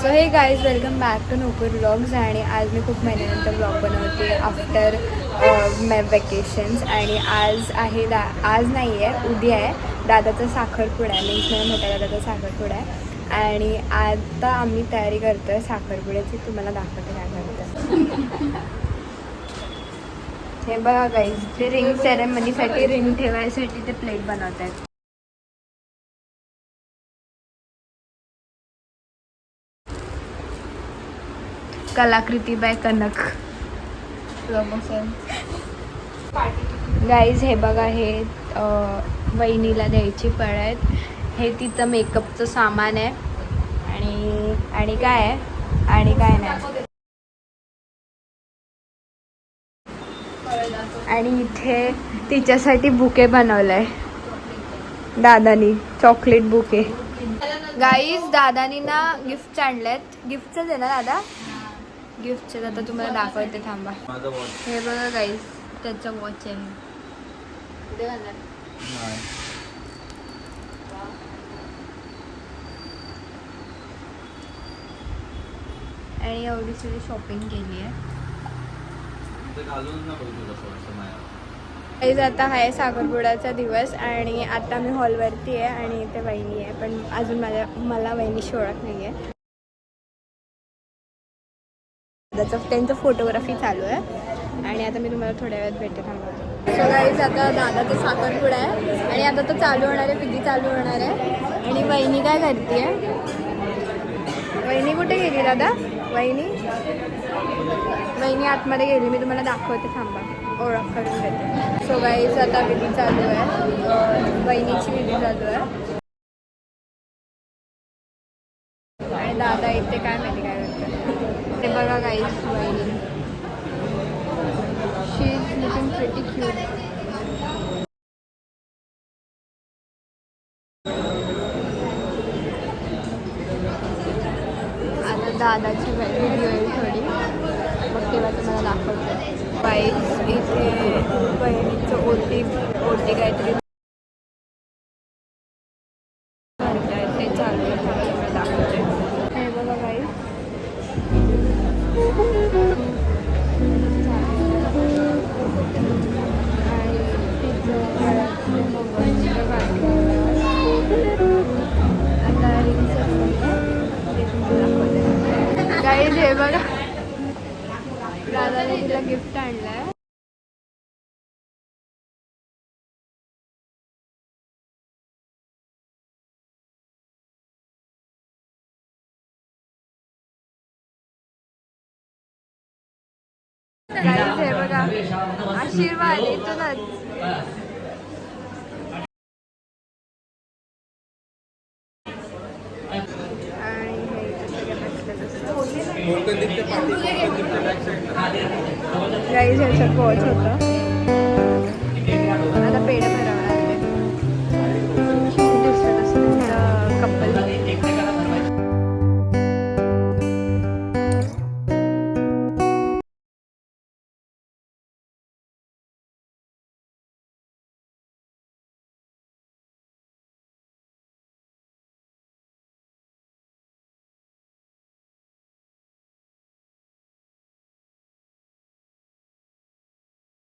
So हे guys welcome back to नोकर vlogs. आणि आज मी खूप महिन्यानंतर व्लॉग बनवते आफ्टर वेकेशन्स. आणि आज आहे आज नाही आहे, उद्या आहे दादाचा साखरपुडा आहे. मीन्स माझ्या मोठ्या दादाचा साखरपुडा आहे. आणि आता आम्ही तयारी करतो आहे साखरपुड्याची. तुम्हाला दाखवते काय करतं. हे बघा गाईज, ते रिंग सेरेमनीसाठी रिंग ठेवायसाठी ते प्लेट बनवत आहेत. कलाकृती बाय कनक. गाईज हे बघा, हे वहिनीला द्यायची फळ आहेत. हे तिचं मेकअपचं सामान आहे. आणि काय आहे आणि काय नाही. आणि इथे तिच्यासाठी बुके बनवलाय दादानी, चॉकलेट बुके. गाईज दादानी ना गिफ्ट आणलेत. गिफ्टच आहे ना दादा, गिफ्टचे. आता तुम्हाला दाखवते, थांबा. हे बघा गाईज, त्याचं वॉच आहे. आणि एवढी सगळी शॉपिंग केली आहे. गाईज आता आहे साखरपुड्याचा दिवस आणि आता मी हॉलवरती आहे आणि इथे वहिनी आहे, पण अजून मला वहिनीशी ओळख नाही आहे. त्यांचं फोटोग्राफी चालू आहे आणि आता मी तुम्हाला थोड्या वेळात भेटते, थांबवतो. सो गाईज आता दादाचा साखरपुडा आहे आणि आता तो चालू होणार आहे, विधी चालू होणार आहे. आणि वहिनी काय करते आहे? वहिनी कुठे गेली दादा? वहिनी आतमध्ये गेली, मी तुम्हाला दाखवते, थांबा, ओळख करून देते. सो गाईज आता विधी चालू आहे, वहिनीची विधी चालू आहे. आणि दादा इथे काय माहिती काय करते ते बघा गाईज. वहिनी, शी इज लुकिंग प्रिटी क्यूट. आता दादाची व्हिडिओ येईल थोडी, मग तेव्हा तुम्हाला दाखवते. गाईज इथे बहिणीचं ओटी काहीतरी भरताय, ते चालू आहे, तुम्हाला दाखवते. हे बघा गाईज, गाईज हे बघा, दादाने तिला गिफ्ट आणलंय. गाईज हे बघा, आशीर्वाद इथूनच.